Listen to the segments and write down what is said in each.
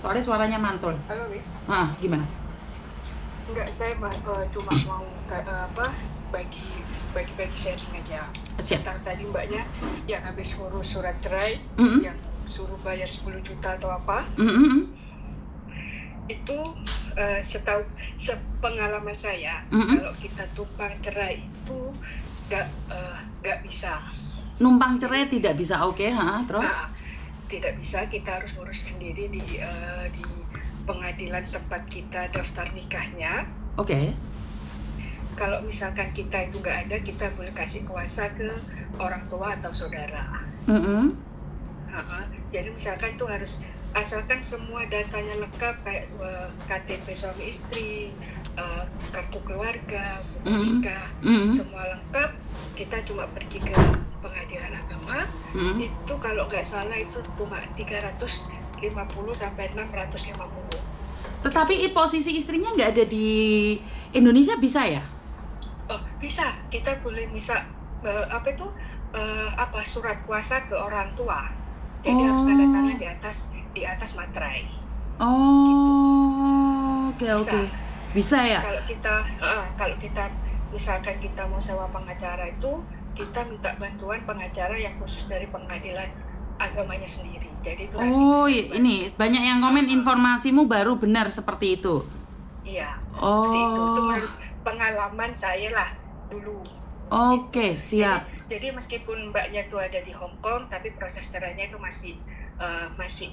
Soalnya suaranya mantul. Halo, Miss. Gimana? Enggak, saya cuma mau bagi sharing aja. Siap. Tentang tadi mbaknya yang habis ngurus surat cerai, yang suruh bayar 10 juta atau apa. Itu sepengalaman saya, kalau kita tumpang cerai itu nggak bisa. Numpang cerai tidak bisa, oke, terus? Tidak bisa, kita harus ngurus sendiri di pengadilan tempat kita daftar nikahnya. Oke. Kalau misalkan kita itu nggak ada, kita boleh kasih kuasa ke orang tua atau saudara. Jadi misalkan itu harus, asalkan semua datanya lengkap, kayak KTP suami istri, kartu keluarga, buku nikah, semua lengkap, kita cuma pergi ke pengadilan agama. Itu kalau nggak salah itu cuma 350 sampai 650. Tetapi posisi istrinya nggak ada di Indonesia, bisa ya? Oh, bisa. Kita boleh surat kuasa ke orang tua. Jadi harus tanda tangan di atas materai. Oke. Bisa ya? Kalau kita misalkan kita mau sewa pengacara itu, kita minta bantuan pengacara yang khusus dari pengadilan agamanya sendiri. Jadi itu ini banyak yang komen informasimu baru benar seperti itu. Iya. Seperti itu. Itu menurut pengalaman saya lah dulu. Oke, siap. Jadi meskipun mbaknya itu ada di Hong Kong, tapi proses cerainya itu masih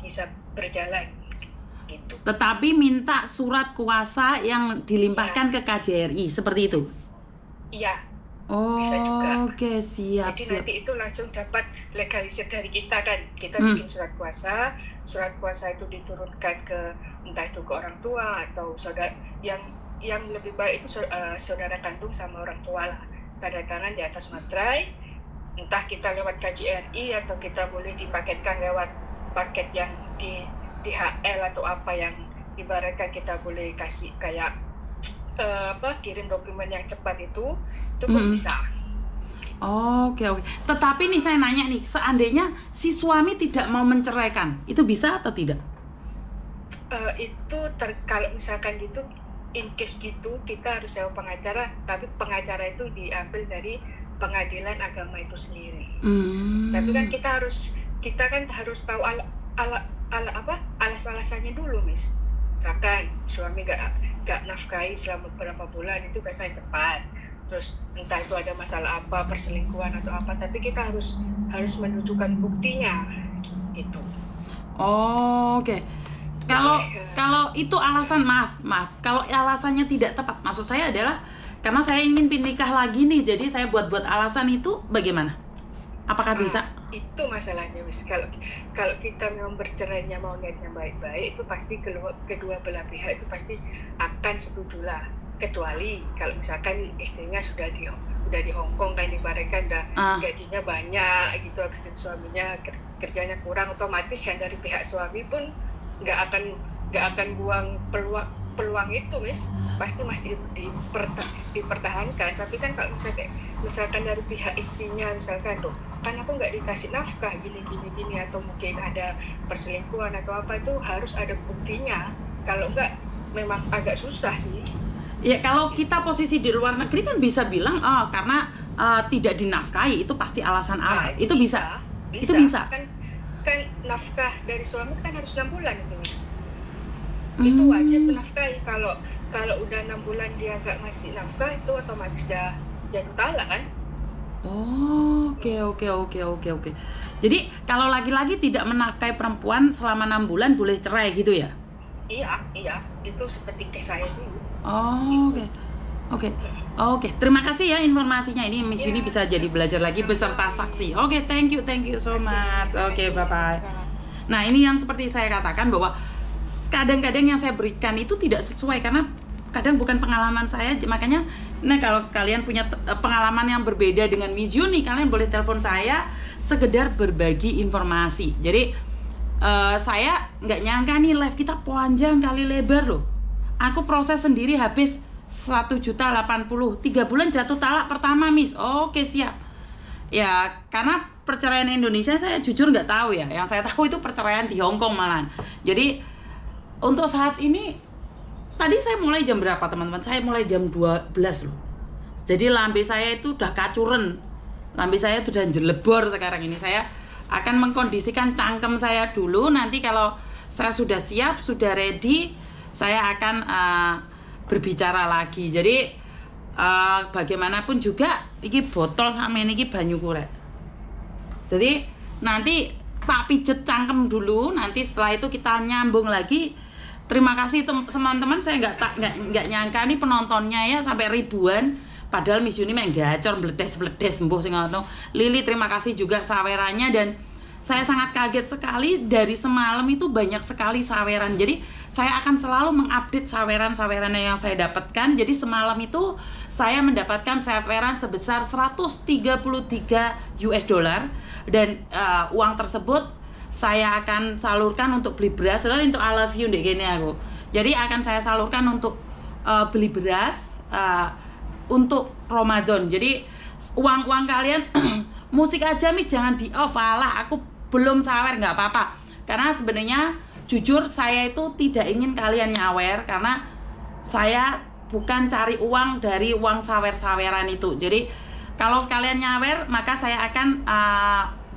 bisa berjalan gitu. Tetapi minta surat kuasa yang dilimpahkan ke KJRI, seperti itu? Iya. Bisa juga. Oke, siap. Jadi nanti itu langsung dapat legalisir dari kita kan. Kita bikin surat kuasa itu diturunkan ke entah itu ke orang tua atau saudara, yang lebih baik itu saudara kandung sama orang tua lah. Tanda tangan di atas materai, entah kita lewat KJRI atau kita boleh dipaketkan lewat paket yang di DHL atau apa, yang ibaratkan kita boleh kasih kayak kirim dokumen yang cepat itu pun bisa. Oke. Tetapi nih saya nanya nih, seandainya si suami tidak mau menceraikan, itu bisa atau tidak? Kalau misalkan gitu, in case gitu, kita harus sewa pengacara, tapi pengacara itu diambil dari pengadilan agama itu sendiri. Tapi kan kita harus tahu alas-alasannya dulu, Miss. Misalkan suami gak nafkahi selama beberapa bulan, itu biasanya cepat. Terus entah itu ada masalah apa, perselingkuhan atau apa, tapi kita harus menunjukkan buktinya gitu. Oke. Kalau itu alasan, maaf, kalau alasannya tidak tepat, maksud saya adalah karena saya ingin nikah lagi nih, jadi saya buat alasan itu, bagaimana? Apakah bisa? Itu masalahnya, Miss. Kalau kita memang bercerainya mau niatnya baik-baik, itu pasti kedua belah pihak itu pasti akan setuju lah. Kecuali kalau misalkan istrinya sudah di Hong Kong, kan ibaratkan gajinya banyak gitu, habis itu suaminya kerjanya kurang, otomatis yang dari pihak suami pun nggak akan buang peluang itu, Miss. Pasti masih dipertahankan. Tapi kan kalau misalkan dari pihak istrinya, misalkan tuh, kan aku nggak dikasih nafkah gini, atau mungkin ada perselingkuhan atau apa, itu harus ada buktinya. Kalau nggak, memang agak susah sih. Ya, kalau kita posisi di luar negeri kan bisa bilang karena tidak dinafkahi, itu pasti alasan A. Itu bisa. Itu bisa. Kan nafkah dari suami kan harus 6 bulan itu, Miss. Itu wajib menafkahi. Kalau udah 6 bulan dia nggak ngasih nafkah, itu otomatis udah jatuh talak kan. Oke. Jadi kalau laki-laki tidak menafkahi perempuan selama 6 bulan boleh cerai gitu ya? Iya, itu seperti kisah saya dulu. Oke. Terima kasih ya informasinya. Ini Miss Yuni bisa jadi belajar lagi beserta saksi. Oke, thank you so much. Oke, bye-bye. Nah, ini yang seperti saya katakan bahwa kadang-kadang yang saya berikan itu tidak sesuai, karena kadang bukan pengalaman saya. Makanya, kalau kalian punya pengalaman yang berbeda dengan Miss Yuni, kalian boleh telepon saya sekedar berbagi informasi. Jadi saya nggak nyangka nih live kita panjang kali lebar loh. Aku proses sendiri habis 1.080.000, 3 bulan jatuh talak pertama, Miss. Oke, siap. Ya, karena perceraian Indonesia saya jujur nggak tahu ya. Yang saya tahu itu perceraian di Hong Kong malahan. Jadi untuk saat ini, tadi saya mulai jam berapa teman-teman? Saya mulai jam 12 loh. Jadi lambe saya itu udah kacuren. Lambe saya itu udah jelebor sekarang ini. Saya akan mengkondisikan cangkem saya dulu. Nanti kalau saya sudah siap, sudah ready, saya akan berbicara lagi. Jadi bagaimanapun juga ini botol sama ini banyu kurek. Jadi nanti tak pijet cangkem dulu, nanti setelah itu kita nyambung lagi. Terima kasih teman-teman, saya nggak nyangka nih penontonnya ya sampai ribuan. Padahal Miss Yuni main gacor bledes sembuh sing ngono. Lili terima kasih juga sawerannya, dan saya sangat kaget sekali dari semalam itu banyak sekali saweran. Jadi saya akan selalu mengupdate saweran yang saya dapatkan. Jadi semalam itu saya mendapatkan saweran sebesar 133 US dollar, dan uang tersebut saya akan salurkan untuk beli beras. Untuk I love you deh gini aku. Jadi akan saya salurkan untuk beli beras untuk Ramadan. Jadi uang kalian musik aja Miss jangan di off. Alah, aku belum sawer, nggak apa-apa. Karena sebenarnya jujur saya itu tidak ingin kalian nyawer, karena saya bukan cari uang dari uang sawer-saweran itu. Jadi kalau kalian nyawer, maka saya akan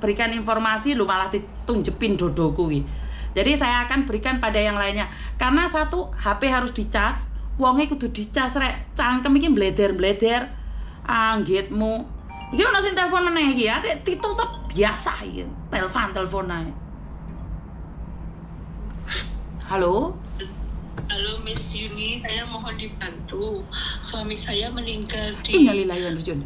berikan informasi, lu malah ditunjepin dodoku. Jadi saya akan berikan pada yang lainnya. Karena satu, HP harus dicas, uangnya kudu dicas rek. Cangkem iki bleder-bleder. Anggitmu. Iki ono sing telepon meneh iki ya, ditutup biasa iki. Telepon ae. Halo? Halo Miss Yuni, saya mohon dibantu. Suami saya meninggal di Innalillahi wa inna ilaihi raji'un.